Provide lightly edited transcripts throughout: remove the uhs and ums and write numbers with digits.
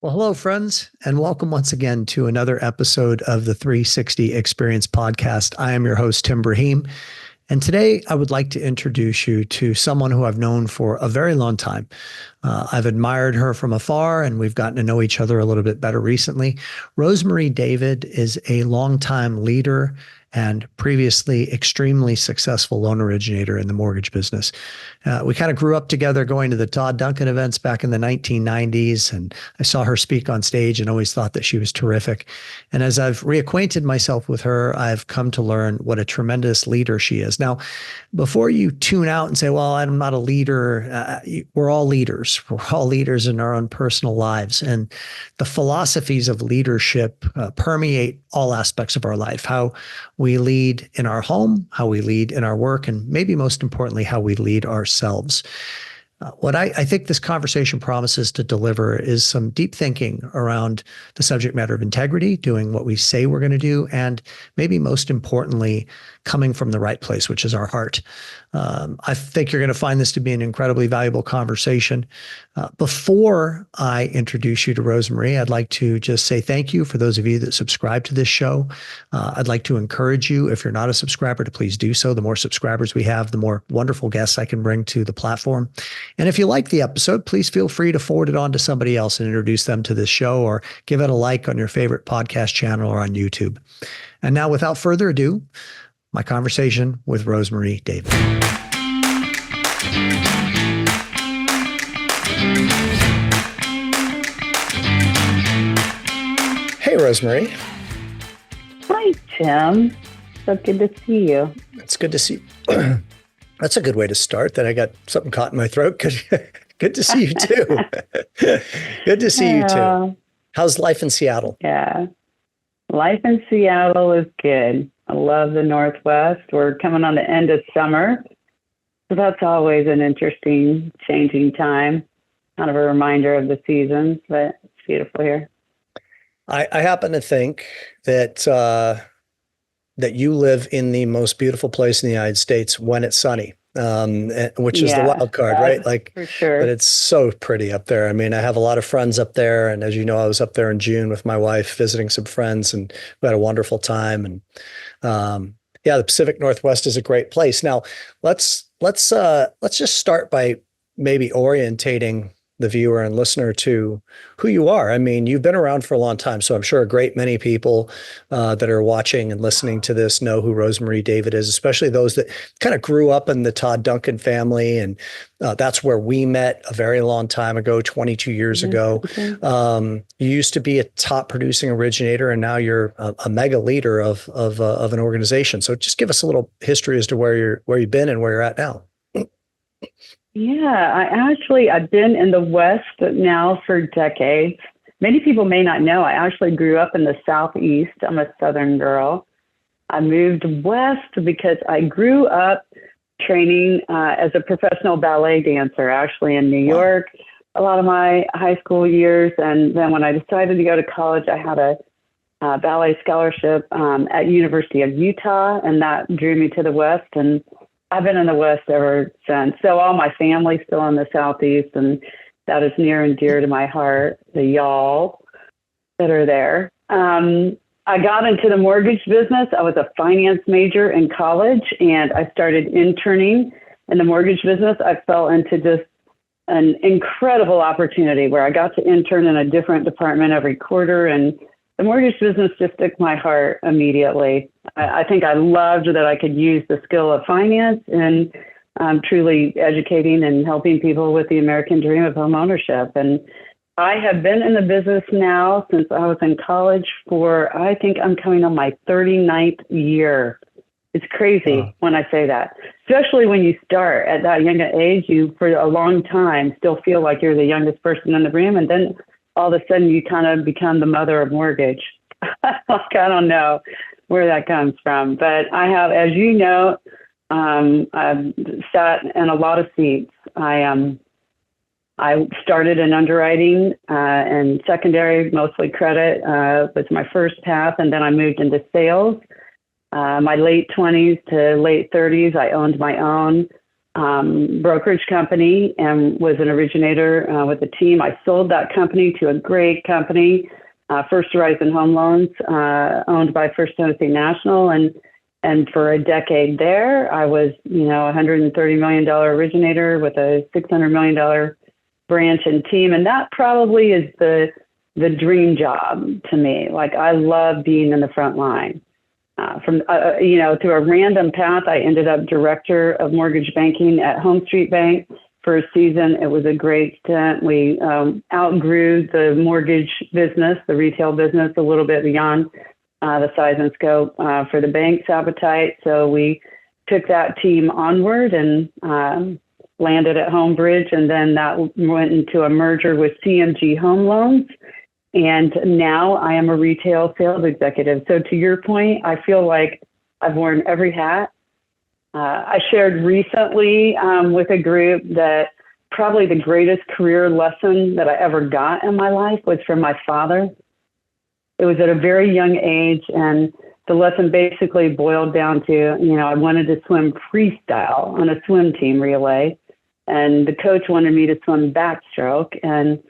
Well, hello, friends, and welcome once again to another episode of the 360 Experience podcast. I am your host, Tim Braheem, and today I would like to introduce you to someone who I've known for a very long time. I've admired her from afar, and we've gotten to know each other a little bit better recently. Rosemary David is a longtime leader and previously extremely successful loan originator in the mortgage business. We kind of grew up together going to the Todd Duncan events back in the 1990s, and I saw her speak on stage and always thought that she was terrific. And as I've reacquainted myself with her, I've come to learn what a tremendous leader she is. Now, before you tune out and say, well, I'm not a leader, we're all leaders. We're all leaders in our own personal lives. And the philosophies of leadership permeate all aspects of our life, how we lead in our home, how we lead in our work, and maybe most importantly, how we lead ourselves. What I think this conversation promises to deliver is some deep thinking around the subject matter of integrity, doing what we say we're going to do, and maybe most importantly, coming from the right place, which is our heart. I think you're going to find this to be an incredibly valuable conversation. Before I introduce you to Rosemary, I'd like to just say thank you for those of you that subscribe to this show. I'd like to encourage you, if you're not a subscriber, to please do so. The more subscribers we have, the more wonderful guests I can bring to the platform. And if you like the episode, please feel free to forward it on to somebody else and introduce them to this show, or give it a like on your favorite podcast channel or on YouTube. And now, without further ado, my conversation with Rosemary David. Hey, Rosemary. Hi, Tim. So good to see you. It's good to see you. That's a good way to start. That I got something caught in my throat. Good to see you too. Good to see you too. How's life in Seattle? Yeah. Life in Seattle is good. I love the Northwest. We're coming on the end of summer. So that's always an interesting, changing time. Kind of a reminder of the seasons, but it's beautiful here. I happen to think that that you live in the most beautiful place in the United States when it's sunny, which is the wild card, right? Like, for sure. But it's so pretty up there. I mean, I have a lot of friends up there, and as you know, I was up there in June with my wife visiting some friends, and we had a wonderful time. And the Pacific Northwest is a great place. Now, let's just start by maybe orientating the viewer and listener to who you are. I mean, you've been around for a long time, so I'm sure a great many people that are watching and listening to this know who Rosemary David is, especially those that kind of grew up in the Todd Duncan family. And that's where we met a very long time ago, 22 years ago. You used to be a top producing originator, and now you're a mega leader of an organization. So just give us a little history as to where you've been and where you're at now. Yeah, I've been in the West now for decades. Many people may not know, I actually grew up in the Southeast. I'm a Southern girl. I moved west because I grew up training as a professional ballet dancer, actually in New York, a lot of my high school years. And then when I decided to go to college, I had a ballet scholarship at University of Utah, and that drew me to the West. And I've been in the West ever since. So all my family's still in the Southeast, and that is near and dear to my heart, the y'all that are there. I got into the mortgage business. I was a finance major in college, and I started interning in the mortgage business. I fell into just an incredible opportunity where I got to intern in a different department every quarter, and the mortgage business just took my heart immediately. I think I loved that I could use the skill of finance and truly educating and helping people with the American dream of home ownership. And I have been in the business now since I was in college for, I think I'm coming on my 39th year. It's crazy when I say that, especially when you start at that young age. You, for a long time, still feel like you're the youngest person in the room, and then all of a sudden you kind of become the mother of mortgage. Like, I don't know where that comes from, but I have, as you know, I've sat in a lot of seats. I started in underwriting and secondary, mostly credit, was my first path, and then I moved into sales. My late 20s to late 30s, I owned my own brokerage company and was an originator with a team. I sold that company to a great company, First Horizon Home Loans, owned by First Tennessee National, and for a decade there, I was, $130 million originator with a $600 million branch and team, and that probably is the dream job to me. Like, I love being in the front line. Through a random path, I ended up director of mortgage banking at Home Street Bank for a season. It was a great stint. We outgrew the mortgage business, the retail business, a little bit beyond the size and scope for the bank's appetite. So we took that team onward and landed at Homebridge, and then that went into a merger with CMG Home Loans. And now I am a retail sales executive. So to your point, I feel like I've worn every hat. I shared recently with a group that probably the greatest career lesson that I ever got in my life was from my father. It was at a very young age, and the lesson basically boiled down to, I wanted to swim freestyle on a swim team relay, and the coach wanted me to swim backstroke. And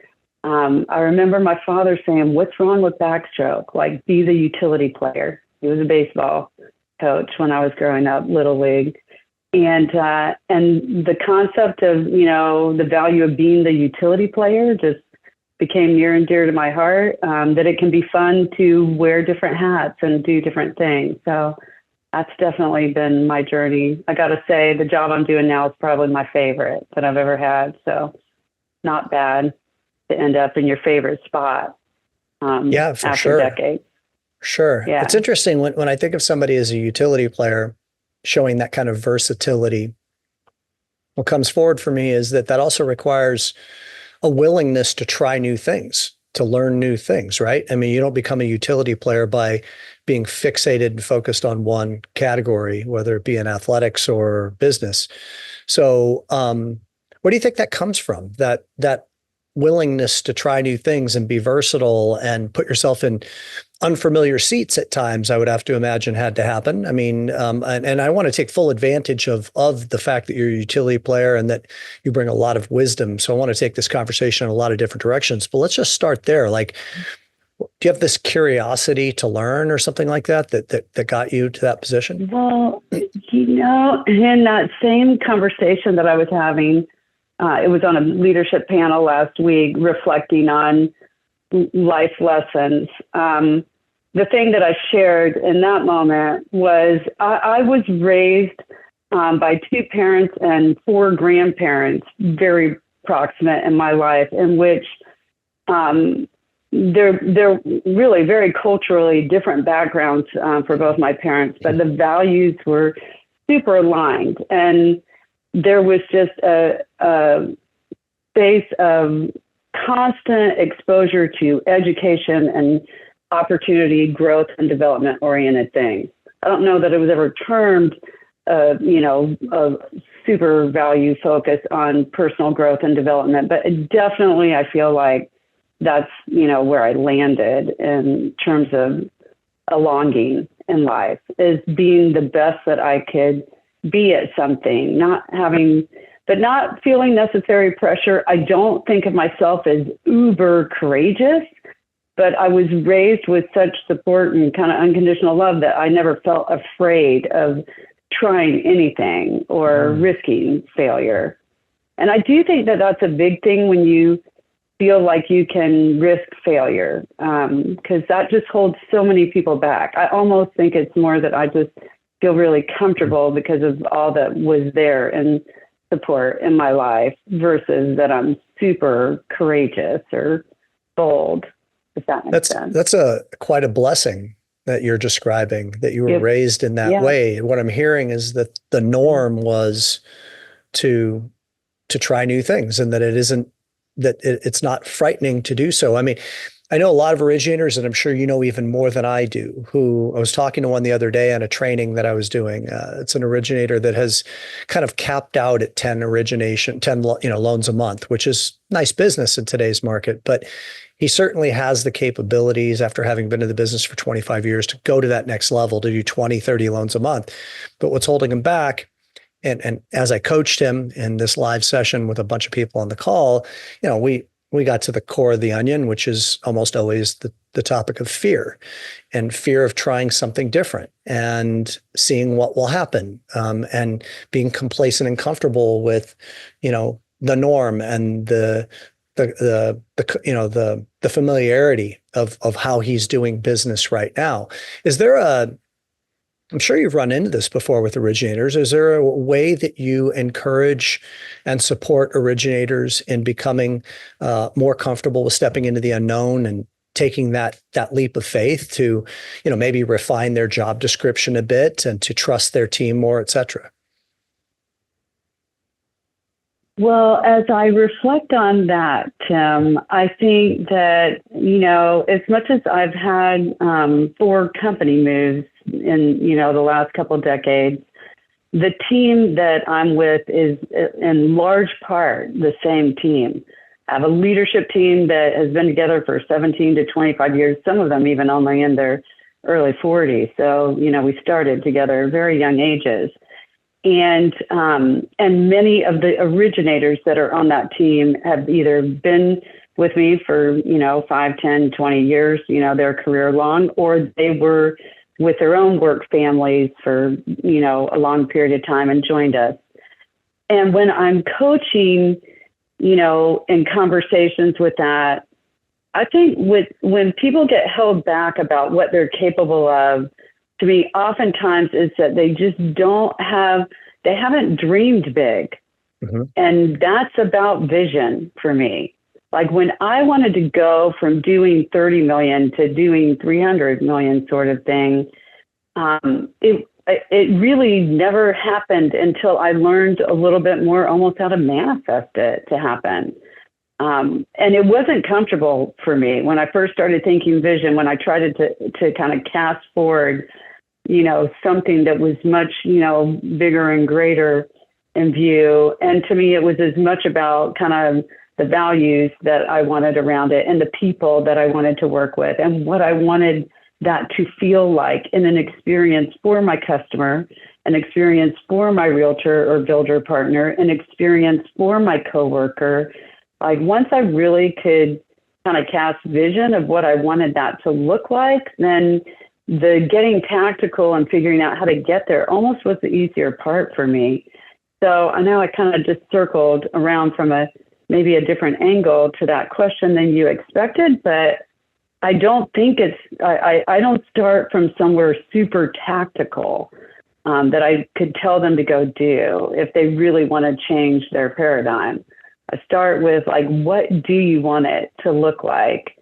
I remember my father saying, "What's wrong with backstroke? Like, be the utility player." He was a baseball coach when I was growing up, little league. And the concept of, the value of being the utility player just became near and dear to my heart, that it can be fun to wear different hats and do different things. So that's definitely been my journey. I got to say, the job I'm doing now is probably my favorite that I've ever had. So not bad to end up in your favorite spot after sure. decades. Sure. Yeah. It's interesting when I think of somebody as a utility player showing that kind of versatility, what comes forward for me is that also requires a willingness to try new things, to learn new things, right? I mean, you don't become a utility player by being fixated and focused on one category, whether it be in athletics or business. So where do you think that comes from? That willingness to try new things and be versatile and put yourself in unfamiliar seats at times, I would have to imagine had to happen. I mean, and I want to take full advantage of the fact that you're a utility player and that you bring a lot of wisdom. So I want to take this conversation in a lot of different directions, but let's just start there. Like, do you have this curiosity to learn or something like that got you to that position? Well, in that same conversation that I was having, it was on a leadership panel last week, reflecting on life lessons. The thing that I shared in that moment was I was raised by two parents and four grandparents, very proximate in my life, in which they're really very culturally different backgrounds for both my parents, but the values were super aligned. And there was just a space of constant exposure to education and opportunity, growth, and development-oriented things. I don't know that it was ever termed, a super value focus on personal growth and development, but definitely I feel like that's, where I landed in terms of a longing in life, is being the best that I could be at something, not feeling necessary pressure. I don't think of myself as uber courageous, but I was raised with such support and kind of unconditional love that I never felt afraid of trying anything or risking failure. And I do think that that's a big thing when you feel like you can risk failure, because that just holds so many people back. I almost think it's more that I just feel really comfortable because of all that was there and support in my life versus that I'm super courageous or bold, if that makes sense. That's quite a blessing that you're describing, that you were raised in that way. And what I'm hearing is that the norm was to try new things, and that it's not frightening to do so. I mean, I know a lot of originators, and I'm sure you know even more than I do, who I was talking to one the other day on a training that I was doing. It's an originator that has kind of capped out at 10 loans a month, which is nice business in today's market. But he certainly has the capabilities, after having been in the business for 25 years, to go to that next level, to do 20, 30 loans a month. But what's holding him back and as I coached him in this live session with a bunch of people on the call, we got to the core of the onion, which is almost always the topic of fear, and fear of trying something different and seeing what will happen, and being complacent and comfortable with, the norm and the familiarity of how he's doing business right now. Is there I'm sure you've run into this before with originators. Is there a way that you encourage and support originators in becoming more comfortable with stepping into the unknown and taking that leap of faith to, maybe refine their job description a bit and to trust their team more, et cetera? Well, as I reflect on that, Tim, I think that, as much as I've had 4 company moves in, the last couple of decades, the team that I'm with is in large part the same team. I have a leadership team that has been together for 17 to 25 years, some of them even only in their early 40s. So, we started together at very young ages. And many of the originators that are on that team have either been with me for, 5, 10, 20 years, their career long, or they were with their own work families for, a long period of time and joined us. And when I'm coaching, in conversations with that, I think when people get held back about what they're capable of, to me, oftentimes is that they just they haven't dreamed big. Mm-hmm. And that's about vision for me. Like when I wanted to go from doing 30 million to doing 300 million sort of thing, it really never happened until I learned a little bit more almost how to manifest it to happen. And it wasn't comfortable for me when I first started thinking vision, when I tried to kind of cast forward, something that was much, bigger and greater in view. And to me, it was as much about kind of the values that I wanted around it and the people that I wanted to work with and what I wanted that to feel like in an experience for my customer, an experience for my realtor or builder partner, an experience for my coworker. Like once I really could kind of cast vision of what I wanted that to look like, then the getting tactical and figuring out how to get there almost was the easier part for me. So I know I kind of just circled around from maybe a different angle to that question than you expected, but I don't think I don't start from somewhere super tactical that I could tell them to go do if they really want to change their paradigm. I start with like, what do you want it to look like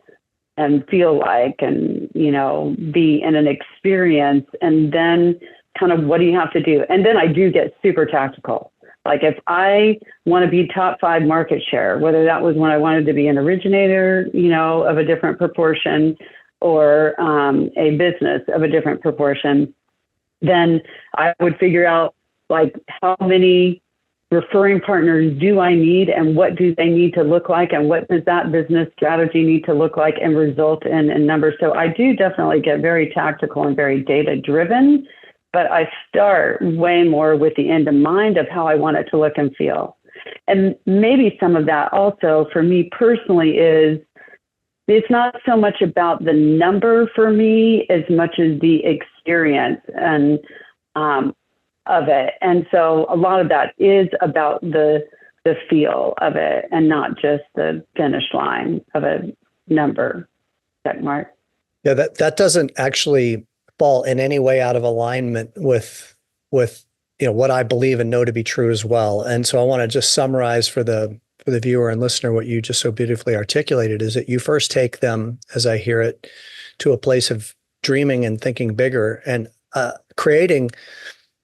and feel like and, be in an experience, and then kind of what do you have to do? And then I do get super tactical. Like if I want to be top 5 market share, whether that was when I wanted to be an originator, of a different proportion or a business of a different proportion, then I would figure out like how many referring partners do I need and what do they need to look like and what does that business strategy need to look like and result in numbers. So I do definitely get very tactical and very data driven, but I start way more with the end in mind of how I want it to look and feel. And maybe some of that also for me personally is it's not so much about the number for me as much as the experience and of it. And so a lot of that is about the feel of it and not just the finish line of a number. Check mark. Yeah, that doesn't actually fall in any way out of alignment with what I believe and know to be true as well. And so I want to just summarize for the viewer and listener what you just so beautifully articulated is that you first take them, as I hear it, to a place of dreaming and thinking bigger and creating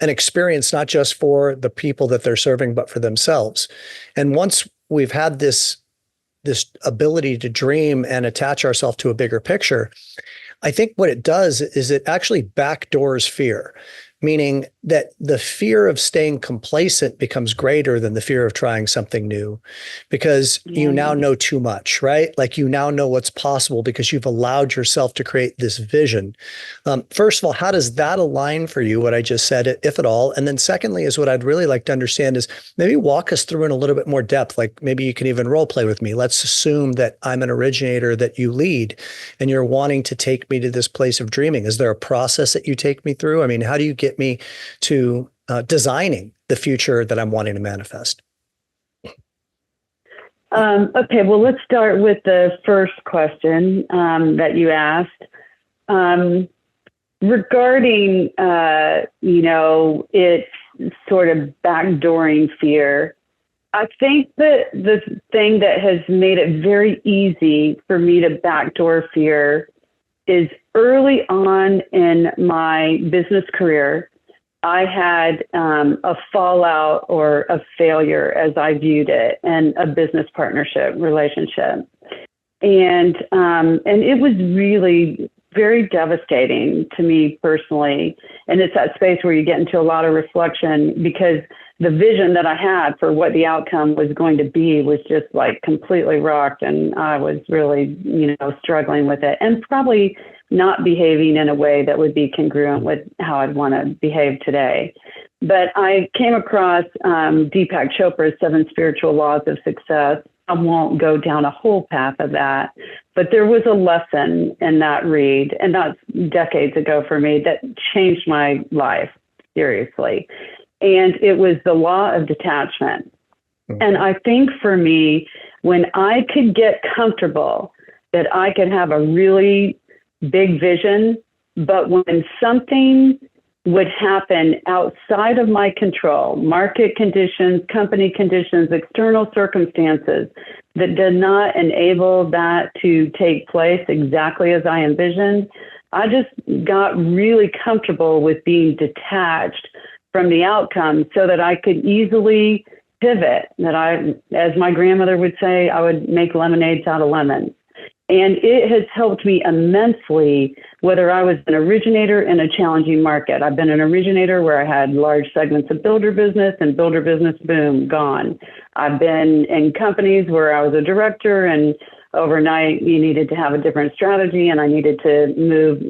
an experience not just for the people that they're serving, but for themselves. And once we've had this ability to dream and attach ourselves to a bigger picture, I think what it does is it actually backdoors fear, meaning that the fear of staying complacent becomes greater than the fear of trying something new because you now know too much, right? Like you now know what's possible because you've allowed yourself to create this vision. First of all, how does that align for you, what I just said, if at all? And then secondly, is what I'd really like to understand is maybe walk us through in a little bit more depth. Like maybe you can even role play with me. Let's assume that I'm an originator that you lead and you're wanting to take me to this place of dreaming. Is there a process that you take me through? I mean, how do you get me to designing the future that I'm wanting to manifest? Okay, well, let's start with the first question that you asked. Regarding, it's sort of backdooring fear, I think that the thing that has made it very easy for me to backdoor fear is early on in my business career, I had a fallout or a failure as I viewed it in a business partnership relationship. And it was really very devastating to me personally. And it's that space where you get into a lot of reflection because the vision that I had for what the outcome was going to be was just like completely rocked. And I was really, struggling with it and probably not behaving in a way that would be congruent with how I'd want to behave today. But I came across Deepak Chopra's 7 Spiritual Laws of Success. I won't go down a whole path of that, but there was a lesson in that read, and that's decades ago for me, that changed my life, seriously. And it was the law of detachment. Mm-hmm. And I think for me, when I could get comfortable that I could have a really big vision, but when something would happen outside of my control, market conditions, company conditions, external circumstances that did not enable that to take place exactly as I envisioned, I just got really comfortable with being detached from the outcome so that I could easily pivot, that I, as my grandmother would say, I would make lemonades out of lemons. And it has helped me immensely, whether I was an originator in a challenging market. I've been an originator where I had large segments of builder business and builder business, boom, gone. I've been in companies where I was a director and overnight you needed to have a different strategy and I needed to move,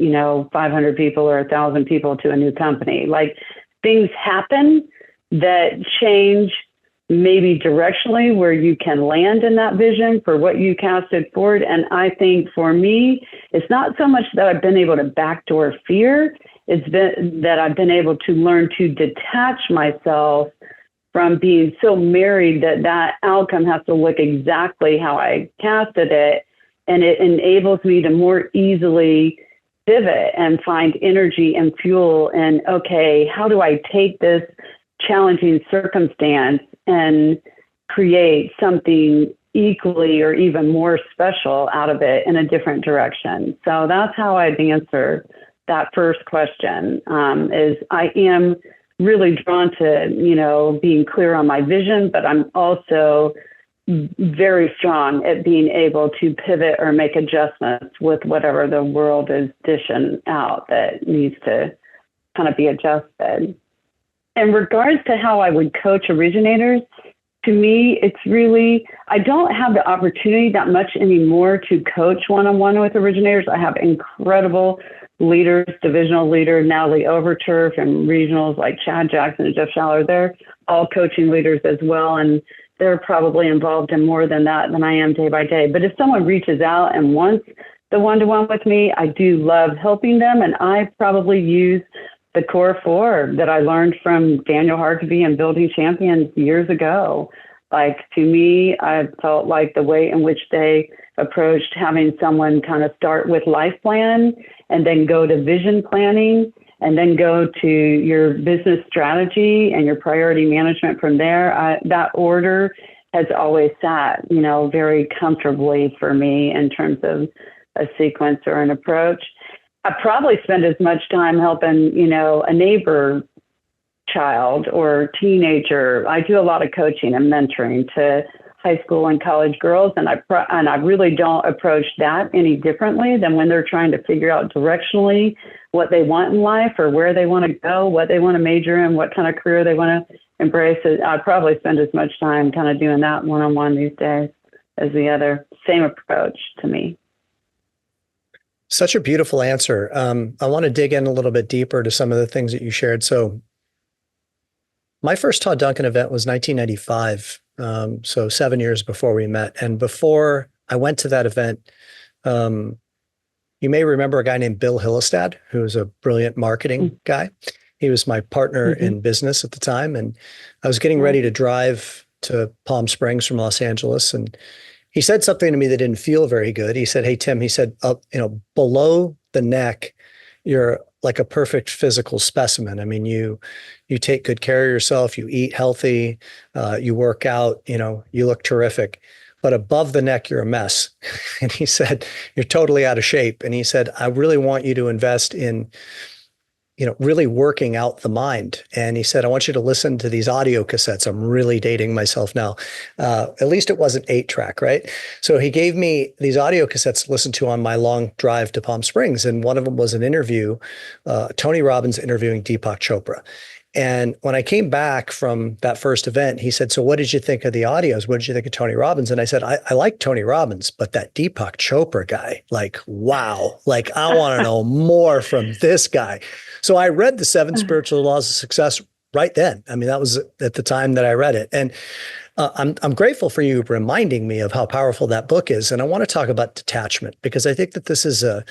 500 people or 1,000 people to a new company. Like things happen that change maybe directionally where you can land in that vision for what you casted forward. And I think for me, it's not so much that I've been able to backdoor fear, it's been that I've been able to learn to detach myself from being so married that that outcome has to look exactly how I casted it. And it enables me to more easily pivot and find energy and fuel. And okay, how do I take this challenging circumstance and create something equally or even more special out of it in a different direction? So that's how I'd answer that first question, is I am really drawn to, being clear on my vision, but I'm also very strong at being able to pivot or make adjustments with whatever the world is dishing out that needs to kind of be adjusted. In regards to how I would coach originators, to me, it's really, I don't have the opportunity that much anymore to coach one-on-one with originators. I have incredible leaders, divisional leader Natalie Overturf, and regionals like Chad Jackson and Jeff Schaller. They're all coaching leaders as well, and they're probably involved in more than that than I am day by day. But if someone reaches out and wants the one-to-one with me, I do love helping them, and I probably use the core 4 that I learned from Daniel Harkavy and Building Champions years ago. Like, to me, I felt like the way in which they approached having someone kind of start with life plan and then go to vision planning and then go to your business strategy and your priority management from there, that order has always sat, very comfortably for me in terms of a sequence or an approach. I probably spend as much time helping, a neighbor child or teenager. I do a lot of coaching and mentoring to high school and college girls, and I really don't approach that any differently than when they're trying to figure out directionally what they want in life or where they want to go, what they want to major in, what kind of career they want to embrace. I probably spend as much time kind of doing that one-on-one these days as the other. Same approach to me. Such a beautiful answer. I want to dig in a little bit deeper to some of the things that you shared. So my first Todd Duncan event was 1995. So 7 years before we met. And before I went to that event, you may remember a guy named Bill Hillestad, who was a brilliant marketing guy. He was my partner in business at the time. And I was getting ready to drive to Palm Springs from Los Angeles. And he said something to me that didn't feel very good. He said, "Hey, Tim," he said, below the neck, you're like a perfect physical specimen. I mean, you take good care of yourself, you eat healthy, you work out, you look terrific. But above the neck, you're a mess." And he said, "You're totally out of shape." And he said, "I really want you to invest in really working out the mind." And he said, "I want you to listen to these audio cassettes." I'm really dating myself now. At least it wasn't 8-track, right? So he gave me these audio cassettes to listen to on my long drive to Palm Springs. And one of them was an interview, Tony Robbins interviewing Deepak Chopra. And when I came back from that first event, he said, "So what did you think of the audios? What did you think of Tony Robbins?" And I said, I like Tony Robbins, but that Deepak Chopra guy, like, wow, like I want to know more from this guy. So I read the 7 Spiritual Laws of Success right then. I mean, that was at the time that I read it. And I'm grateful for you reminding me of how powerful that book is. And I want to talk about detachment, because I think that this is a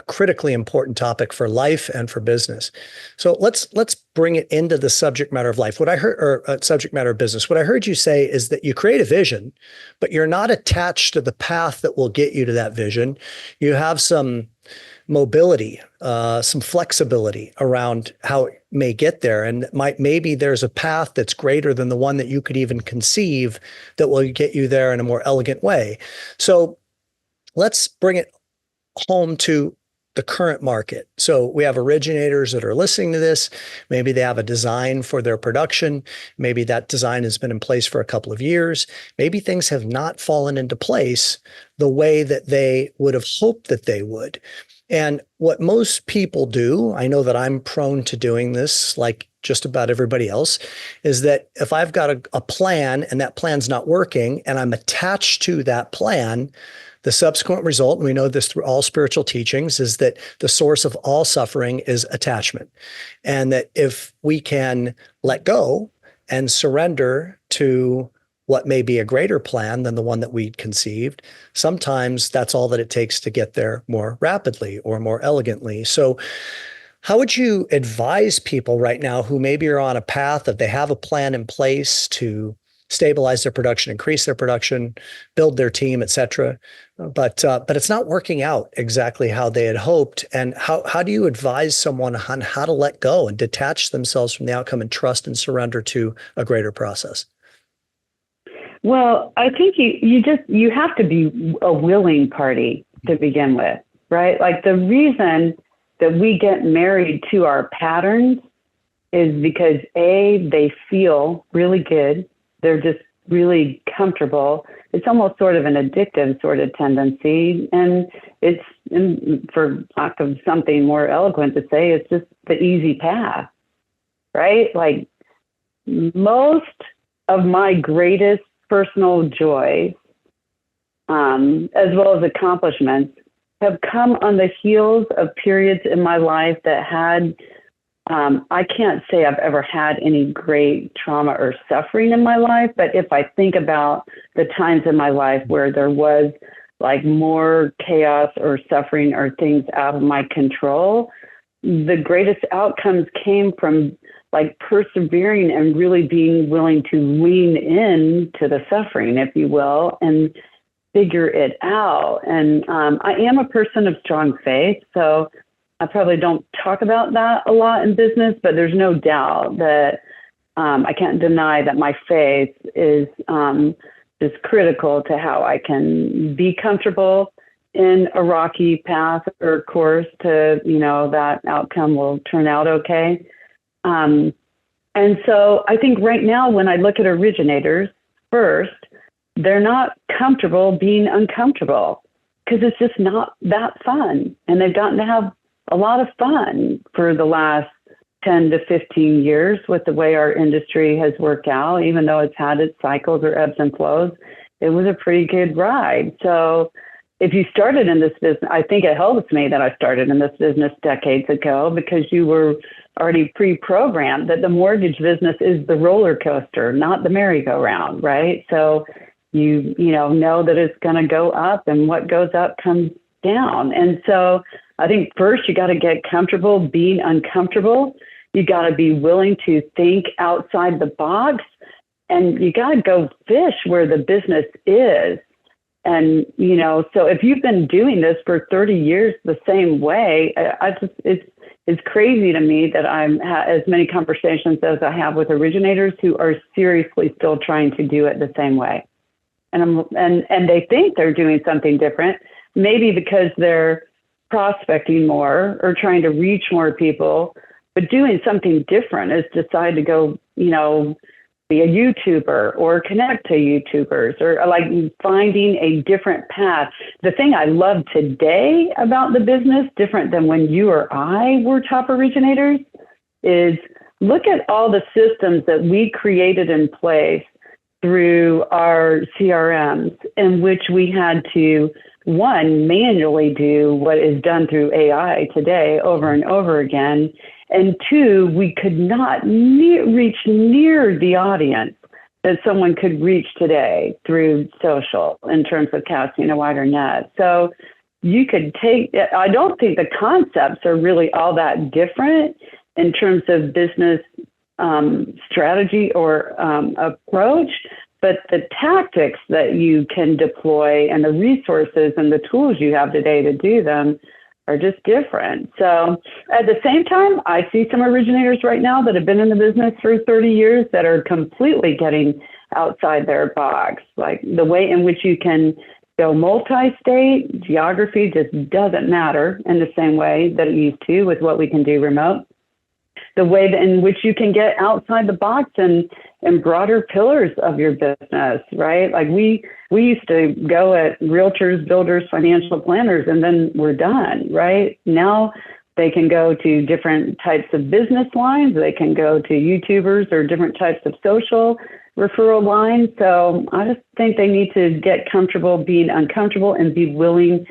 critically important topic for life and for business. So let's bring it into the subject matter of life. What I heard, or subject matter of business, what I heard you say is that you create a vision, but you're not attached to the path that will get you to that vision. You have some mobility, some flexibility around how it may get there. And maybe there's a path that's greater than the one that you could even conceive that will get you there in a more elegant way. So let's bring it home to the current market. So we have originators that are listening to this. Maybe they have a design for their production. Maybe that design has been in place for a couple of years. Maybe things have not fallen into place the way that they would have hoped that they would. And what most people do, I know that I'm prone to doing this, like just about everybody else, is that if I've got a plan and that plan's not working and I'm attached to that plan, the subsequent result, and we know this through all spiritual teachings, is that the source of all suffering is attachment. And that if we can let go and surrender to what may be a greater plan than the one that we conceived, sometimes that's all that it takes to get there more rapidly or more elegantly. So how would you advise people right now who maybe are on a path that they have a plan in place to stabilize their production, increase their production, build their team, et cetera, but it's not working out exactly how they had hoped? And how do you advise someone on how to let go and detach themselves from the outcome and trust and surrender to a greater process? Well, I think you have to be a willing party to begin with, right? Like the reason that we get married to our patterns is because they feel really good. They're just really comfortable. It's almost sort of an addictive sort of tendency. And it's, for lack of something more eloquent to say, it's just the easy path, right? Like most of my greatest personal joys, as well as accomplishments, have come on the heels of periods in my life that had, I can't say I've ever had any great trauma or suffering in my life, but if I think about the times in my life where there was like more chaos or suffering or things out of my control, the greatest outcomes came from like persevering and really being willing to lean in to the suffering, if you will, and figure it out. And I am a person of strong faith, so I probably don't talk about that a lot in business, but there's no doubt that I can't deny that my faith is critical to how I can be comfortable in a rocky path or course to, that outcome will turn out okay. And so I think right now when I look at originators, first, they're not comfortable being uncomfortable because it's just not that fun. And they've gotten to have a lot of fun for the last 10 to 15 years with the way our industry has worked out, even though it's had its cycles or ebbs and flows. It was a pretty good ride. So if you started in this business, I think it helps me that I started in this business decades ago because you were already pre-programmed that the mortgage business is the roller coaster, not the merry-go-round, right? So you know that it's going to go up, and what goes up comes down. And so I think first you got to get comfortable being uncomfortable. You got to be willing to think outside the box, and you got to go fish where the business is. And, so if you've been doing this for 30 years the same way, it's crazy to me that I'm as many conversations as I have with originators who are seriously still trying to do it the same way. And they think they're doing something different, maybe because they're prospecting more or trying to reach more people, but doing something different is decide to go, be a YouTuber or connect to YouTubers or like finding a different path. The thing I love today about the business, different than when you or I were top originators, is look at all the systems that we created in place through our CRMs in which we had to, one, manually do what is done through AI today over and over again. And two, we could not reach near the audience that someone could reach today through social in terms of casting a wider net. So you could I don't think the concepts are really all that different in terms of business strategy or approach, but the tactics that you can deploy and the resources and the tools you have today to do them are just different. So at the same time, I see some originators right now that have been in the business for 30 years that are completely getting outside their box. Like the way in which you can go multi-state, geography just doesn't matter in the same way that it used to with what we can do remote. The way in which you can get outside the box and broader pillars of your business, right? Like we used to go at realtors, builders, financial planners, and then we're done, right? Now they can go to different types of business lines. They can go to YouTubers or different types of social referral lines. So I just think they need to get comfortable being uncomfortable and be willing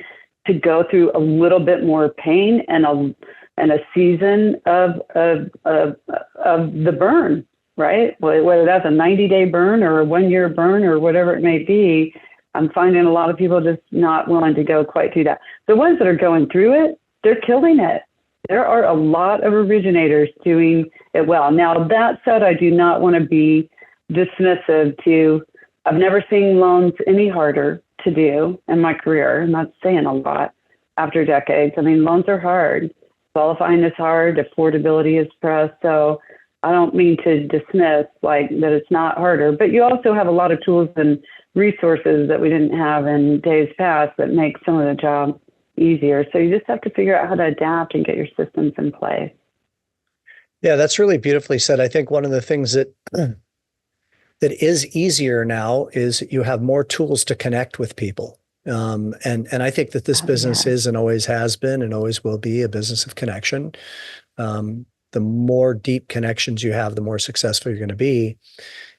to go through a little bit more pain and a season of the burn, right? Whether that's a 90-day burn or a 1-year burn or whatever it may be, I'm finding a lot of people just not willing to go quite through that. The ones that are going through it, they're killing it. There are a lot of originators doing it well. Now, that said, I do not want to be dismissive to, I've never seen loans any harder to do in my career. I'm not saying a lot after decades. I mean, loans are hard. Qualifying is hard, affordability is pressed. So I don't mean to dismiss like that it's not harder, but you also have a lot of tools and resources that we didn't have in days past that make some of the job easier. So you just have to figure out how to adapt and get your systems in place. Yeah, that's really beautifully said. I think one of the things that is easier now is you have more tools to connect with people. And I think that this business is and always has been and always will be a business of connection. The more deep connections you have, the more successful you're going to be.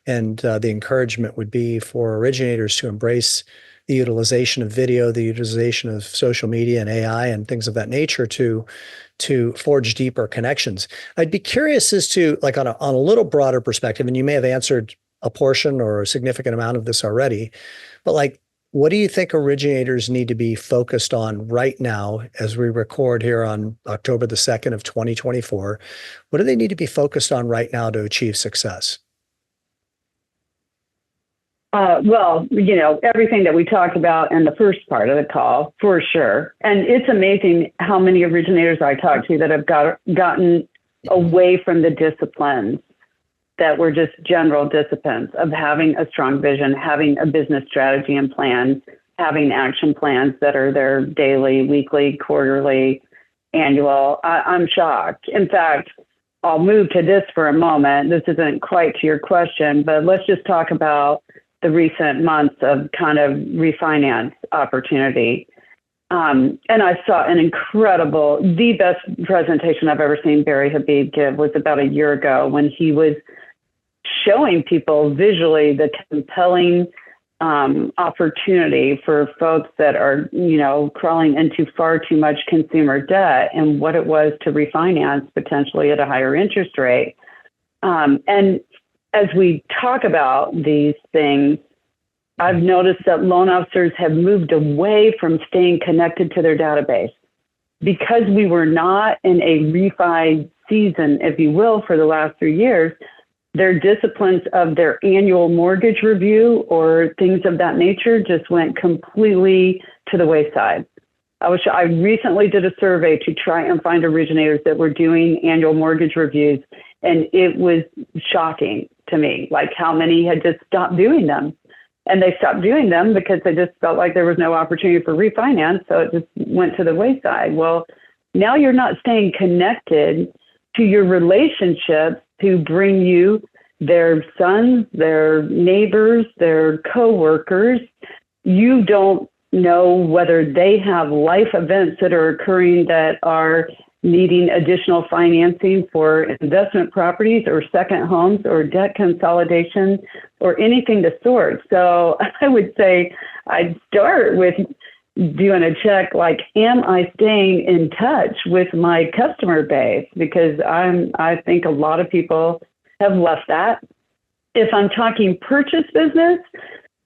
And the encouragement would be for originators to embrace the utilization of video, the utilization of social media and AI and things of that nature to forge deeper connections. I'd be curious as to, like, on a little broader perspective, and you may have answered a portion or a significant amount of this already, but like, what do you think originators need to be focused on right now as we record here on October the 2nd of 2024? What do they need to be focused on right now to achieve success? Well, everything that we talked about in the first part of the call, for sure. And it's amazing how many originators I talk to that have gotten away from the disciplines that were just general disciplines of having a strong vision, having a business strategy and plan, having action plans that are their daily, weekly, quarterly, annual. I'm shocked. In fact, I'll move to this for a moment. This isn't quite to your question, but let's just talk about the recent months of kind of refinance opportunity. And I saw an incredible, the best presentation I've ever seen Barry Habib give was about a year ago when he was showing people visually the compelling opportunity for folks that are, crawling into far too much consumer debt and what it was to refinance potentially at a higher interest rate. And as we talk about these things, I've noticed that loan officers have moved away from staying connected to their database because we were not in a refi season, if you will, for the last 3 years. Their disciplines of their annual mortgage review or things of that nature just went completely to the wayside. I recently did a survey to try and find originators that were doing annual mortgage reviews, and it was shocking to me, like how many had just stopped doing them. And they stopped doing them because they just felt like there was no opportunity for refinance, so it just went to the wayside. Well, now you're not staying connected to your relationships who bring you their sons, their neighbors, their coworkers. You don't know whether they have life events that are occurring that are needing additional financing for investment properties or second homes or debt consolidation or anything to sort. So I would say I'd start with doing a check like, am I staying in touch with my customer base? Because I think a lot of people have left that. If I'm talking purchase business,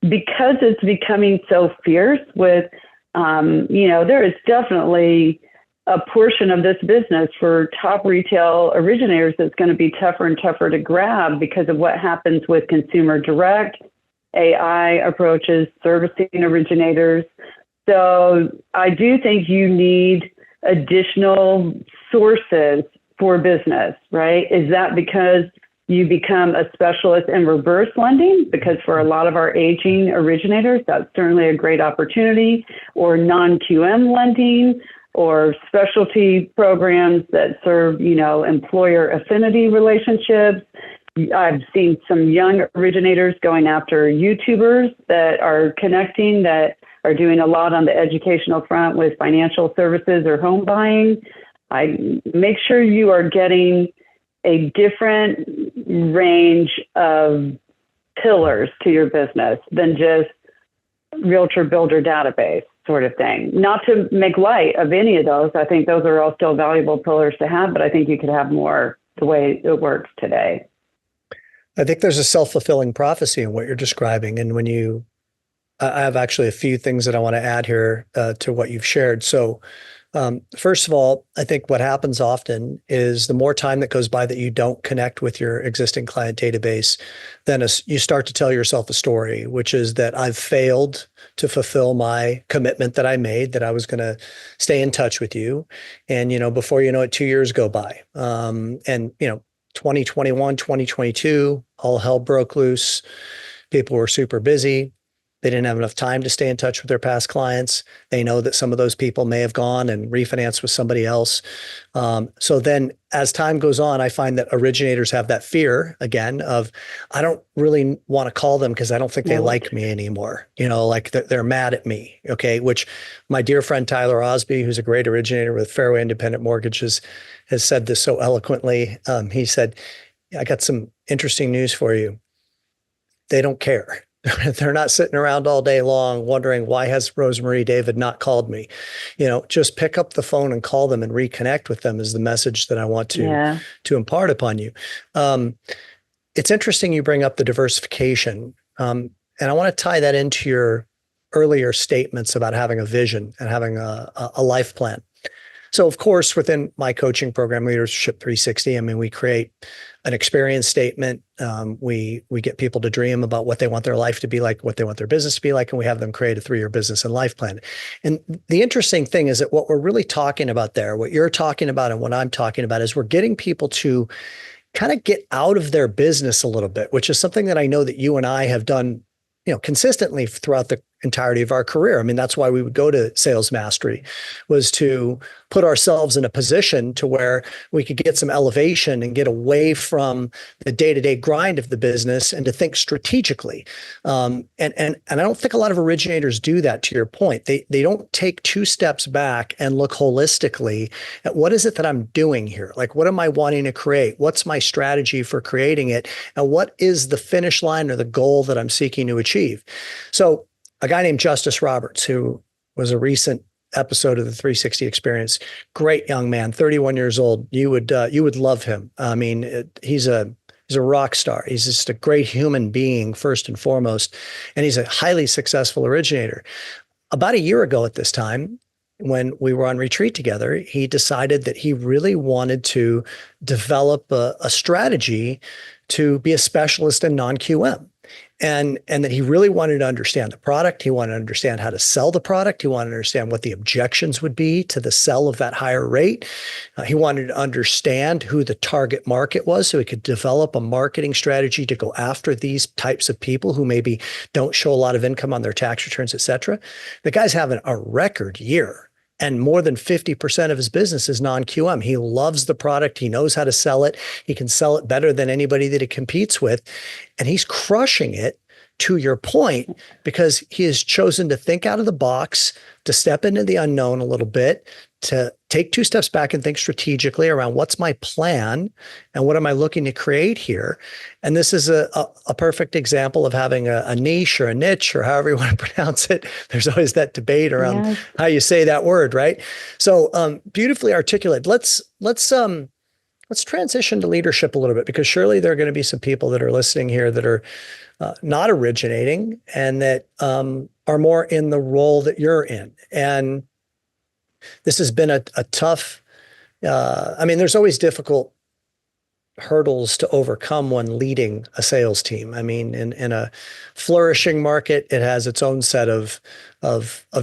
because it's becoming so fierce with, there is definitely a portion of this business for top retail originators that's going to be tougher and tougher to grab because of what happens with consumer direct, AI approaches, servicing originators. So I do think you need additional sources for business, right? Is that because you become a specialist in reverse lending? Because for a lot of our aging originators, that's certainly a great opportunity, or non-QM lending, or specialty programs that serve, employer affinity relationships. I've seen some young originators going after YouTubers that are connecting, that are doing a lot on the educational front with financial services or home buying. I make sure you are getting a different range of pillars to your business than just realtor builder database sort of thing. Not to make light of any of those. I think those are all still valuable pillars to have, but I think you could have more the way it works today. I think there's a self-fulfilling prophecy in what you're describing. And I have actually a few things that I want to add here to what you've shared. So first of all, I think what happens often is the more time that goes by that you don't connect with your existing client database, then you start to tell yourself a story, which is that I've failed to fulfill my commitment that I made, that I was going to stay in touch with you. And, before you know it, 2 years go by. 2021, 2022, all hell broke loose. People were super busy. They didn't have enough time to stay in touch with their past clients. They know that some of those people may have gone and refinanced with somebody else. So then as time goes on, I find that originators have that fear again of, I don't really want to call them because I don't think they like me anymore. Like they're mad at me. Okay. Which my dear friend, Tyler Osby, who's a great originator with Fairway Independent Mortgages, has said this so eloquently. He said, I got some interesting news for you. They don't care. They're not sitting around all day long wondering, why has Rosemarie David not called me? Just pick up the phone and call them and reconnect with them is the message that I want to impart upon you. It's interesting you bring up the diversification. And I want to tie that into your earlier statements about having a vision and having a life plan. So of course, within my coaching program, Leadership 360, we create an experience statement. We get people to dream about what they want their life to be like, what they want their business to be like, and we have them create a 3-year business and life plan. And the interesting thing is that what we're really talking about there, what you're talking about and what I'm talking about, is we're getting people to kind of get out of their business a little bit, which is something that I know that you and I have done, consistently throughout the entirety of our career. I mean, that's why we would go to sales mastery, was to put ourselves in a position to where we could get some elevation and get away from the day-to-day grind of the business and to think strategically. And I don't think a lot of originators do that, to your point. They don't take two steps back and look holistically at what is it that I'm doing here? Like, what am I wanting to create? What's my strategy for creating it? And what is the finish line or the goal that I'm seeking to achieve? So a guy named Justice Roberts, who was a recent episode of the 360 Experience, great young man, 31 years old. You would love him. I mean, he's a rock star. He's just a great human being, first and foremost, and he's a highly successful originator. About a year ago at this time, when we were on retreat together, he decided that he really wanted to develop a strategy to be a specialist in non-QM. And that he really wanted to understand the product. He wanted to understand how to sell the product. He wanted to understand what the objections would be to the sell of that higher rate. He wanted to understand who the target market was so he could develop a marketing strategy to go after these types of people who maybe don't show a lot of income on their tax returns, et cetera. The guy's having a record year. And more than 50% of his business is non-QM. He loves the product. He knows how to sell it. He can sell it better than anybody that he competes with. And he's crushing it, to your point, because he has chosen to think out of the box, to step into the unknown a little bit, to take two steps back and think strategically around what's my plan and what am I looking to create here. And this is a perfect example of having a niche or a niche or however you want to pronounce it. There's always that debate around how you say that word, right? So beautifully articulated. Let's transition to leadership a little bit, because surely there are going to be some people that are listening here that are not originating and that are more in the role that you're in. And this has been a tough, I mean, there's always difficult hurdles to overcome when leading a sales team. I mean, in a flourishing market, it has its own set of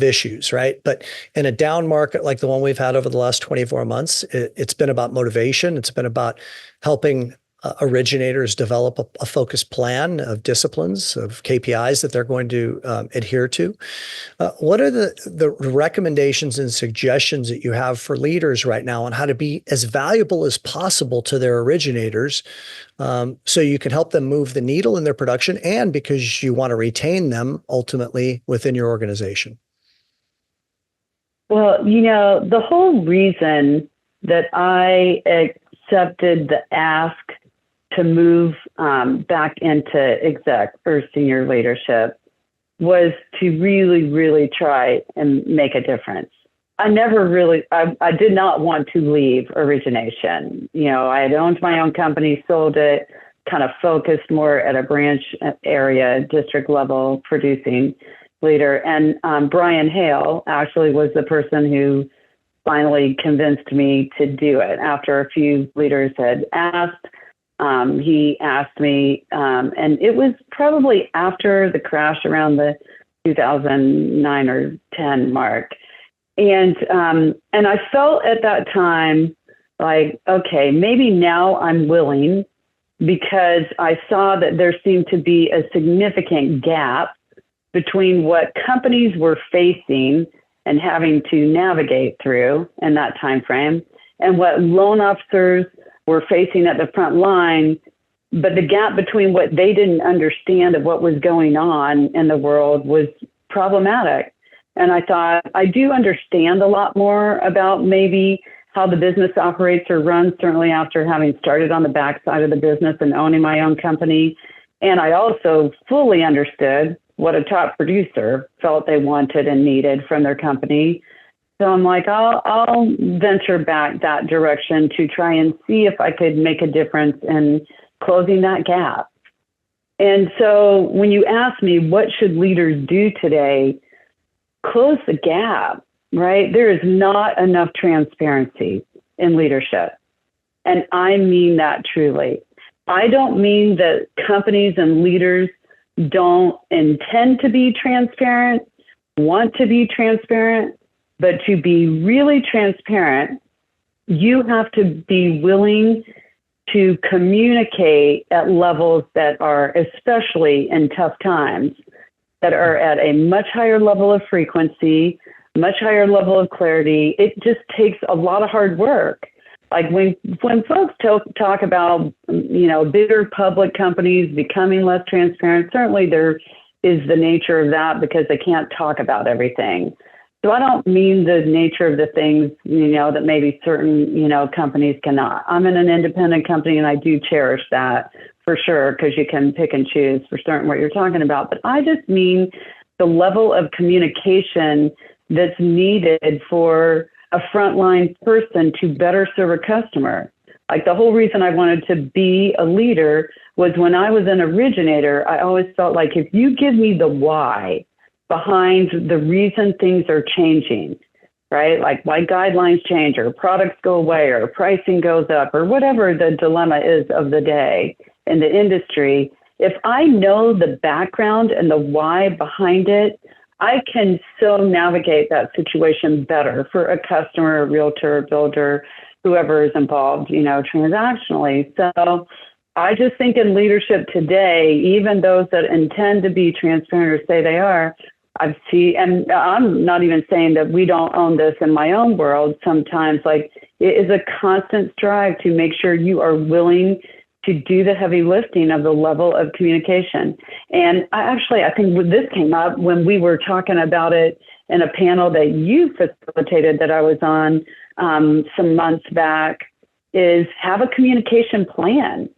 issues, right? But in a down market like the one we've had over the last 24 months, it's been about motivation. It's been about helping originators develop a focused plan of disciplines, of KPIs that they're going to adhere to. What are the recommendations and suggestions that you have for leaders right now on how to be as valuable as possible to their originators, so you can help them move the needle in their production, and because you want to retain them ultimately within your organization? Well, the whole reason that I accepted the ask to move back into exec or senior leadership was to really, really try and make a difference. I did not want to leave origination. I had owned my own company, sold it, kind of focused more at a branch area, district level producing leader. And Brian Hale actually was the person who finally convinced me to do it. After a few leaders had asked, he asked me, and it was probably after the crash around the 2009 or 10 mark. And I felt at that time like, okay, maybe now I'm willing, because I saw that there seemed to be a significant gap between what companies were facing and having to navigate through in that time frame, and what loan officers were facing at the front line. But the gap between what they didn't understand of what was going on in the world was problematic. And I thought, I do understand a lot more about maybe how the business operates or runs, certainly after having started on the backside of the business and owning my own company. And I also fully understood what a top producer felt they wanted and needed from their company. So I'm like, I'll venture back that direction to try and see if I could make a difference in closing that gap. And so when you ask me, what should leaders do today? Close the gap, right? There is not enough transparency in leadership. And I mean that truly. I don't mean that companies and leaders don't intend to be transparent, want to be transparent, but to be really transparent, you have to be willing to communicate at levels that are, especially in tough times, that are at a much higher level of frequency, much higher level of clarity. It just takes a lot of hard work. Like when folks talk about, bigger public companies becoming less transparent, certainly there is the nature of that because they can't talk about everything. So I don't mean the nature of the things, that maybe certain, companies cannot. I'm in an independent company and I do cherish that for sure, because you can pick and choose for certain what you're talking about. But I just mean the level of communication that's needed for a frontline person to better serve a customer. Like the whole reason I wanted to be a leader was when I was an originator, I always felt like if you give me the why behind the reason things are changing, right? Like why guidelines change or products go away or pricing goes up or whatever the dilemma is of the day in the industry, if I know the background and the why behind it, I can so navigate that situation better for a customer, a realtor, builder, whoever is involved, transactionally. So I just think in leadership today, even those that intend to be transparent or say they are, and I'm not even saying that we don't own this in my own world. Sometimes, like, it is a constant strive to make sure you are willing to do the heavy lifting of the level of communication. And I think this came up when we were talking about it in a panel that you facilitated that I was on some months back, is have a communication plan.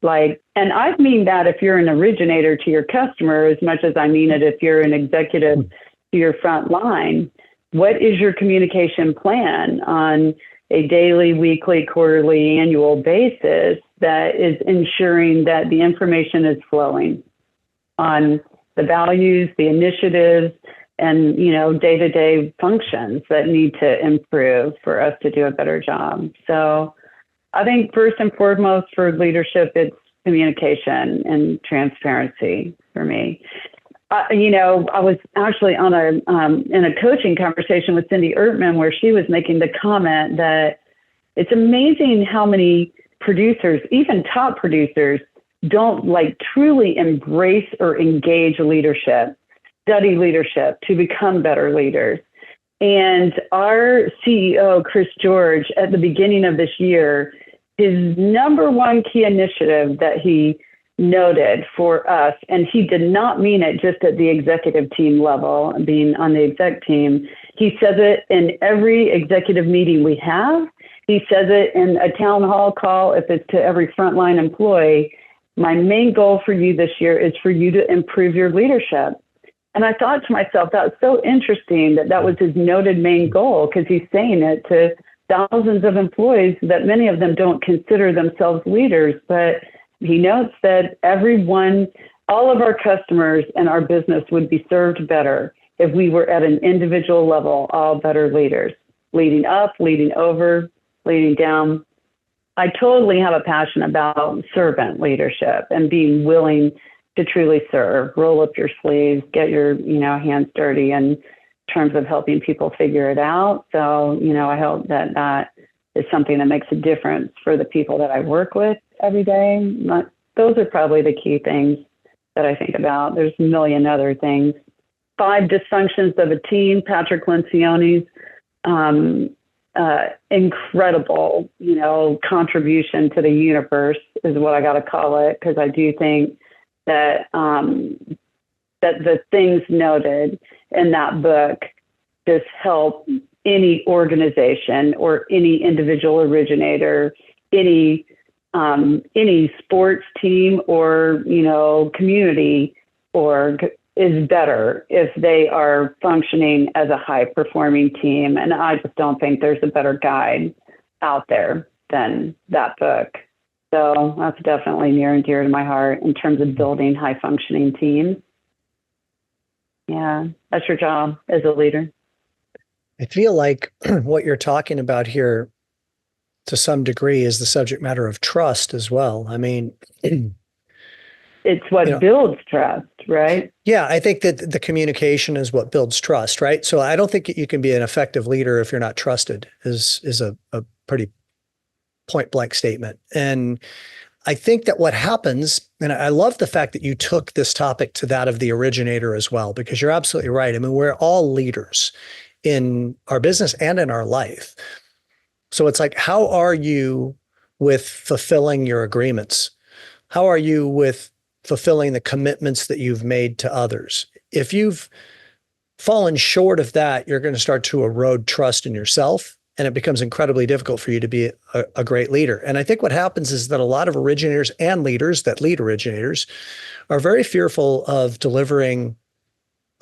And I mean that if you're an originator to your customer as much as I mean it if you're an executive to your front line. What is your communication plan on a daily, weekly, quarterly, annual basis that is ensuring that the information is flowing on the values, the initiatives, and, day-to-day functions that need to improve for us to do a better job. So I think first and foremost for leadership, it's communication and transparency for me. I was actually on in a coaching conversation with Cindy Ertman where she was making the comment that it's amazing how many producers, even top producers, don't truly embrace or engage leadership, study leadership to become better leaders. And our CEO, Chris George, at the beginning of this year, his number one key initiative that he noted for us, and he did not mean it just at the executive team level, being on the exec team. He says it in every executive meeting we have. He says it in a town hall call if it's to every frontline employee. My main goal for you this year is for you to improve your leadership. And I thought to myself, that's so interesting that was his noted main goal, because he's saying it to thousands of employees that many of them don't consider themselves leaders. But he notes that all of our customers and our business would be served better if we were at an individual level, all better leaders, leading up, leading over, leading down. I totally have a passion about servant leadership and being willing to truly serve, roll up your sleeves, get your, hands dirty in terms of helping people figure it out. So, I hope that is something that makes a difference for the people that I work with every day. Those are probably the key things that I think about. There's a million other things. 5 dysfunctions of a team, Patrick Lencioni's incredible, contribution to the universe is what I got to call it, because I do think that that the things noted in that book just help any organization or any individual originator, any sports team or community org is better if they are functioning as a high performing team. And I just don't think there's a better guide out there than that book. So that's definitely near and dear to my heart in terms of building high functioning teams. Yeah, that's your job as a leader. I feel like what you're talking about here to some degree is the subject matter of trust as well. I mean, it's what builds trust, right? Yeah, I think that the communication is what builds trust, right? So I don't think you can be an effective leader if you're not trusted, is a pretty point blank statement. And I think that what happens, and I love the fact that you took this topic to that of the originator as well, because you're absolutely right. I mean, we're all leaders in our business and in our life. So it's like, how are you with fulfilling your agreements? How are you with fulfilling the commitments that you've made to others? If you've fallen short of that, you're going to start to erode trust in yourself. And it becomes incredibly difficult for you to be a great leader. And I think what happens is that a lot of originators and leaders that lead originators are very fearful of delivering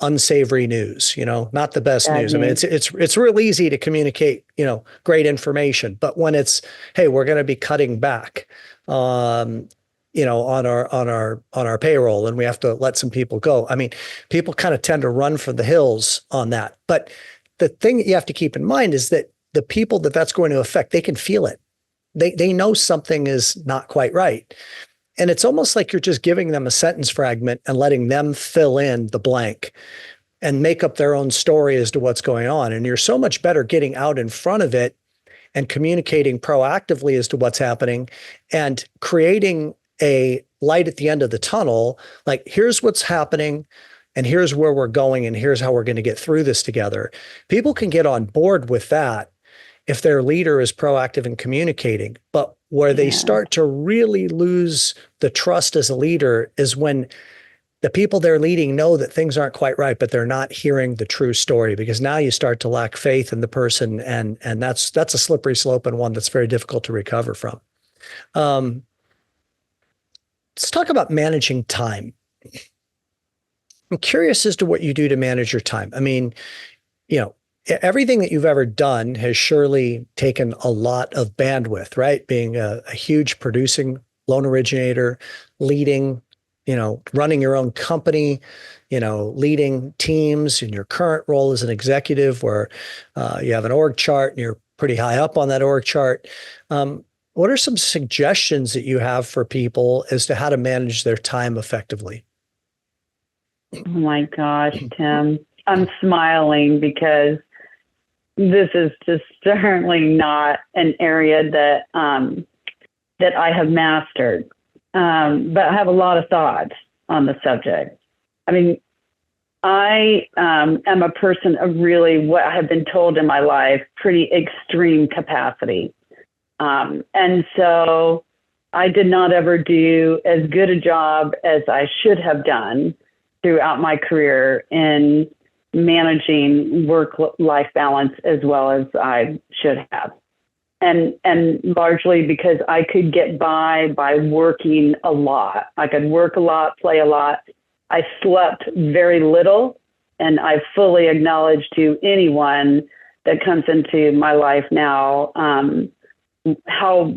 unsavory news, not the best Bad news. I mean, news. it's real easy to communicate, great information, but when it's, hey, we're going to be cutting back, on our payroll, and we have to let some people go. I mean, people kind of tend to run for the hills on that. But the thing that you have to keep in mind is that the people that that's going to affect, they can feel it. They know something is not quite right. And it's almost like you're just giving them a sentence fragment and letting them fill in the blank and make up their own story as to what's going on. And you're so much better getting out in front of it and communicating proactively as to what's happening and creating a light at the end of the tunnel. Like, here's what's happening and here's where we're going and here's how we're going to get through this together. People can get on board with that if their leader is proactive in communicating. But where they start to really lose the trust as a leader is when the people they're leading know that things aren't quite right, but they're not hearing the true story, because now you start to lack faith in the person. And that's a slippery slope, and one that's very difficult to recover from. Let's talk about managing time. I'm curious as to what you do to manage your time. I mean, everything that you've ever done has surely taken a lot of bandwidth, right? Being a huge producing loan originator, leading, running your own company, leading teams in your current role as an executive where you have an org chart and you're pretty high up on that org chart. What are some suggestions that you have for people as to how to manage their time effectively? Oh my gosh, Tim, I'm smiling because this is just certainly not an area that I have mastered. But I have a lot of thoughts on the subject. I mean, I am a person of really, what I have been told in my life, pretty extreme capacity. And so I did not ever do as good a job as I should have done throughout my career in managing work-life balance as well as I should have. And largely because I could get by working a lot. I could work a lot, play a lot. I slept very little, and I fully acknowledge to anyone that comes into my life now how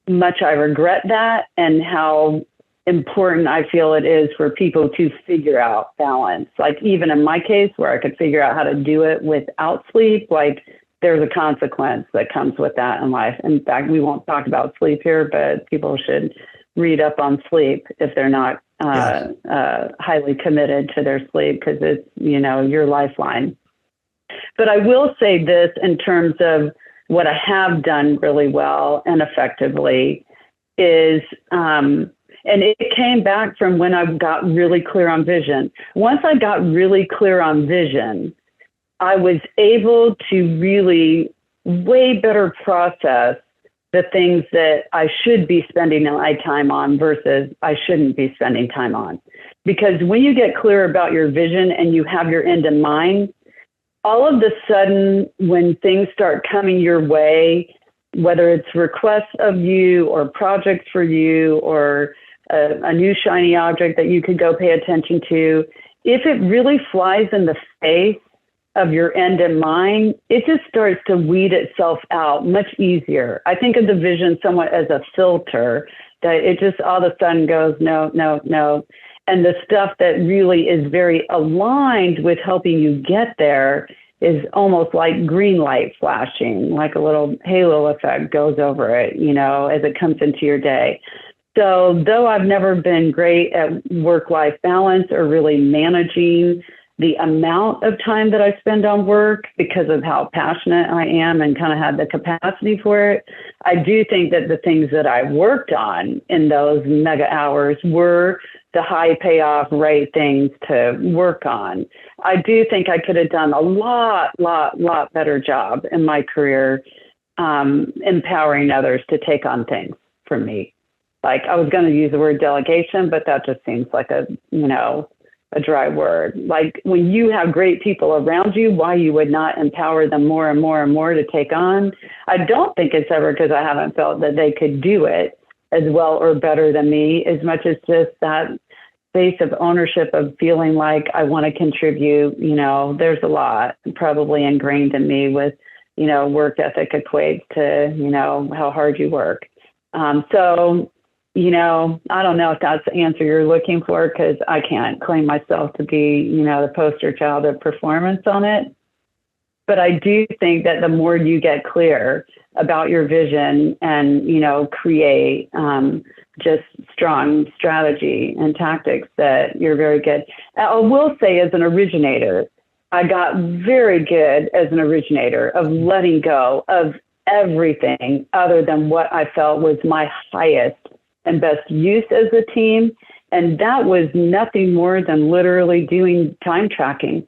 much I regret that and how important I feel it is for people to figure out balance. Like, even in my case, where I could figure out how to do it without sleep, like, there's a consequence that comes with that in life. In fact, we won't talk about sleep here, but people should read up on sleep if they're not highly committed to their sleep, because it's, your lifeline. But I will say this in terms of what I have done really well and effectively is, and it came back from when I got really clear on vision. Once I got really clear on vision, I was able to really way better process the things that I should be spending my time on versus I shouldn't be spending time on. Because when you get clear about your vision and you have your end in mind, all of a sudden, when things start coming your way, whether it's requests of you or projects for you or a new shiny object that you could go pay attention to, if it really flies in the face of your end in mind, it just starts to weed itself out much easier. I think of the vision somewhat as a filter, that it just all of a sudden goes, no, no, no. And the stuff that really is very aligned with helping you get there is almost like green light flashing, like a little halo effect goes over it, as it comes into your day. So though I've never been great at work-life balance or really managing the amount of time that I spend on work because of how passionate I am and kind of had the capacity for it. I do think that the things that I worked on in those mega hours were the high payoff right things to work on. I do think I could have done a lot better job in my career empowering others to take on things for me. Like, I was going to use the word delegation, but that just seems like a dry word. Like, when you have great people around you, why you would not empower them more and more and more to take on. I don't think it's ever because I haven't felt that they could do it as well or better than me, as much as just that space of ownership of feeling like I want to contribute. There's a lot probably ingrained in me with, work ethic equates to, how hard you work. So, I don't know if that's the answer you're looking for, because I can't claim myself to be, the poster child of performance on it. But I do think that the more you get clear about your vision and, create just strong strategy and tactics, that you're very good. I will say, as an originator, I got very good as an originator of letting go of everything other than what I felt was my highest and best use as a team. And that was nothing more than literally doing time tracking.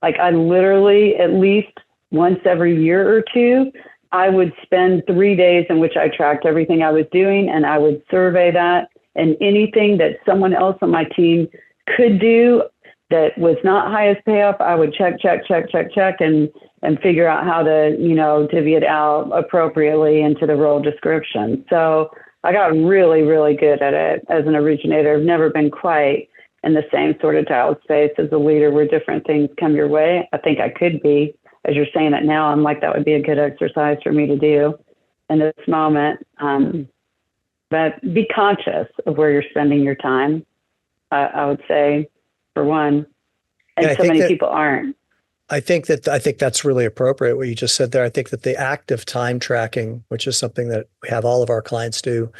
Like, I literally, at least once every year or two, I would spend 3 days in which I tracked everything I was doing, and I would survey that, and anything that someone else on my team could do that was not highest payoff, I would check, and figure out how to, divvy it out appropriately into the role description. So I got really, really good at it as an originator. I've never been quite in the same sort of dialed space as a leader where different things come your way. I think I could be. As you're saying it now, I'm like, that would be a good exercise for me to do in this moment. But be conscious of where you're spending your time, I would say, for one. And so many people aren't. I think that's really appropriate what you just said there. I think that the act of time tracking, which is something that we have all of our clients do,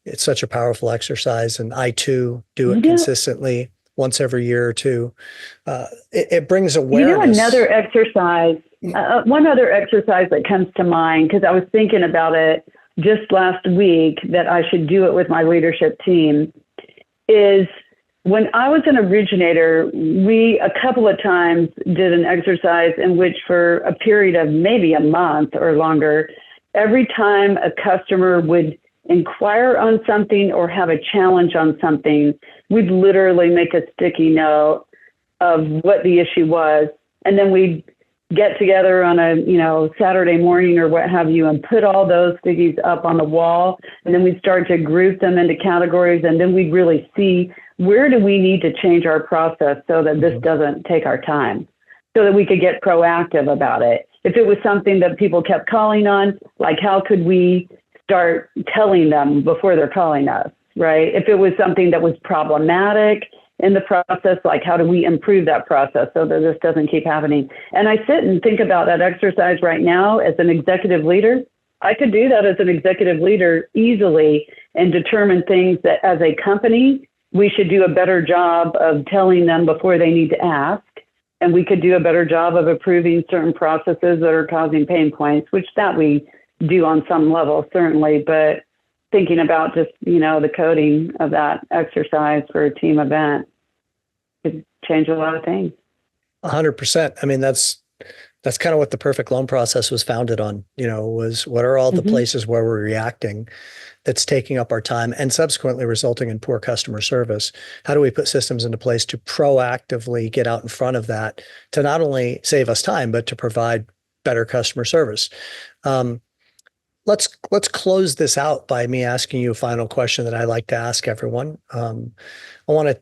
it's such a powerful exercise. And I too do it consistently once every year or two. It brings awareness. Another exercise, one other exercise that comes to mind, because I was thinking about it just last week that I should do it with my leadership team, is when I was an originator, we a couple of times did an exercise in which, for a period of maybe a month or longer, every time a customer would inquire on something or have a challenge on something, we'd literally make a sticky note of what the issue was. And then we'd get together on a, Saturday morning or what have you, and put all those stickies up on the wall. And then we'd start to group them into categories. And then we'd really see, where do we need to change our process so that this doesn't take our time, so that we could get proactive about it. If it was something that people kept calling on, like, how could we start telling them before they're calling us, right? If it was something that was problematic in the process, like, how do we improve that process so that this doesn't keep happening? And I sit and think about that exercise right now as an executive leader. I could do that as an executive leader easily and determine things that as a company, we should do a better job of telling them before they need to ask. And we could do a better job of approving certain processes that are causing pain points, which that we do on some level, certainly. But thinking about just, the coding of that exercise for a team event could change a lot of things. 100%. I mean, that's kind of what the perfect loan process was founded on, was what are all the places where we're reacting that's taking up our time and subsequently resulting in poor customer service? How do we put systems into place to proactively get out in front of that, to not only save us time, but to provide better customer service? Let's close this out by me asking you a final question that I like to ask everyone. I want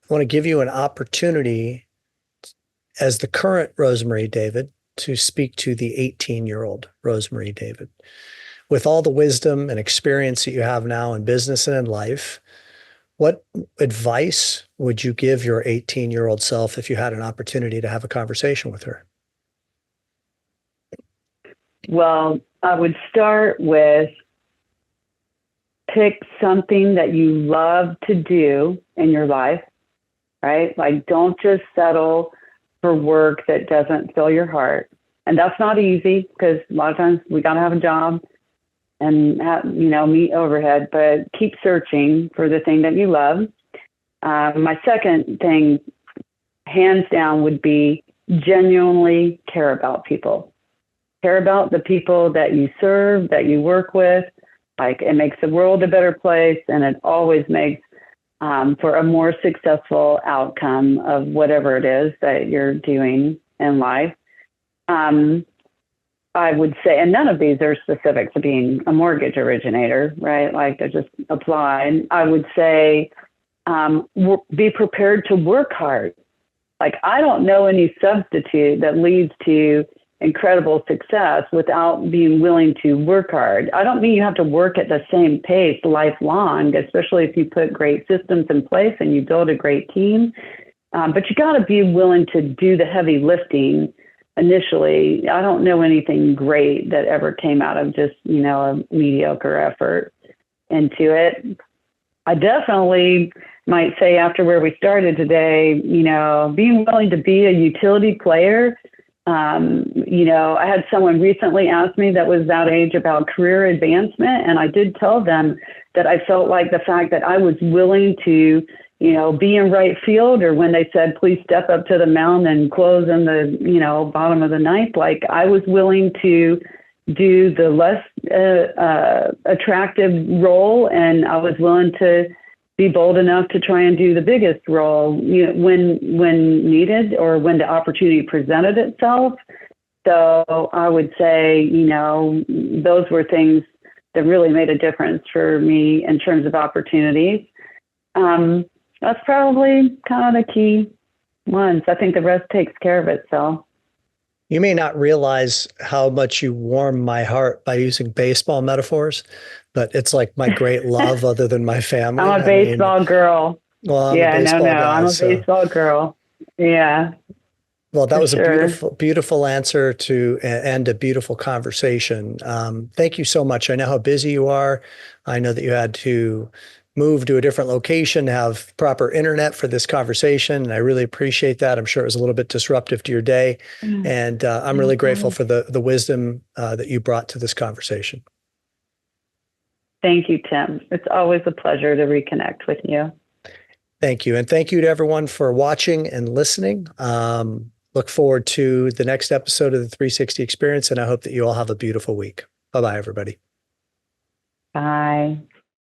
to give you an opportunity as the current Rosemary David to speak to the 18-year-old Rosemary David. With all the wisdom and experience that you have now in business and in life, what advice would you give your 18-year-old self if you had an opportunity to have a conversation with her? Well, I would start with, pick something that you love to do in your life, right? Like, don't just settle for work that doesn't fill your heart. And that's not easy because a lot of times we got to have a job and have, meet overhead, but keep searching for the thing that you love. My second thing, hands down, would be genuinely care about people. Care about the people that you serve, that you work with. Like, it makes the world a better place, and it always makes for a more successful outcome of whatever it is that you're doing in life. I would say, and none of these are specific to being a mortgage originator, right? Like, they just apply. I would say, be prepared to work hard. Like, I don't know any substitute that leads to incredible success without being willing to work hard. I don't mean you have to work at the same pace lifelong, especially if you put great systems in place and you build a great team. But you got to be willing to do the heavy lifting initially. I don't know anything great that ever came out of just, a mediocre effort into it. I definitely might say, after where we started today, being willing to be a utility player. I had someone recently ask me that was that age about career advancement. And I did tell them that I felt like the fact that I was willing to, be in right field, or when they said, please step up to the mound and close in the, bottom of the ninth, like, I was willing to do the less attractive role. And I was willing to be bold enough to try and do the biggest role, when needed, or when the opportunity presented itself. So I would say, those were things that really made a difference for me in terms of opportunities. That's probably kind of the key ones. I think the rest takes care of itself. You may not realize how much you warm my heart by using baseball metaphors, but it's like my great love other than my family. I'm a baseball girl. Well, I'm a Yeah, baseball guy, I'm a baseball girl. Yeah. Well, that was a sure. beautiful answer to end a beautiful conversation. Thank you so much. I know how busy you are. I know that you had to move to a different location to have proper internet for this conversation, and I really appreciate that. I'm sure it was a little bit disruptive to your day, and I'm really grateful for the wisdom that you brought to this conversation. Thank you, Tim. It's always a pleasure to reconnect with you. Thank you. And thank you to everyone for watching and listening. Look forward to the next episode of the 360 Experience, and I hope that you all have a beautiful week. Bye-bye, everybody. Bye.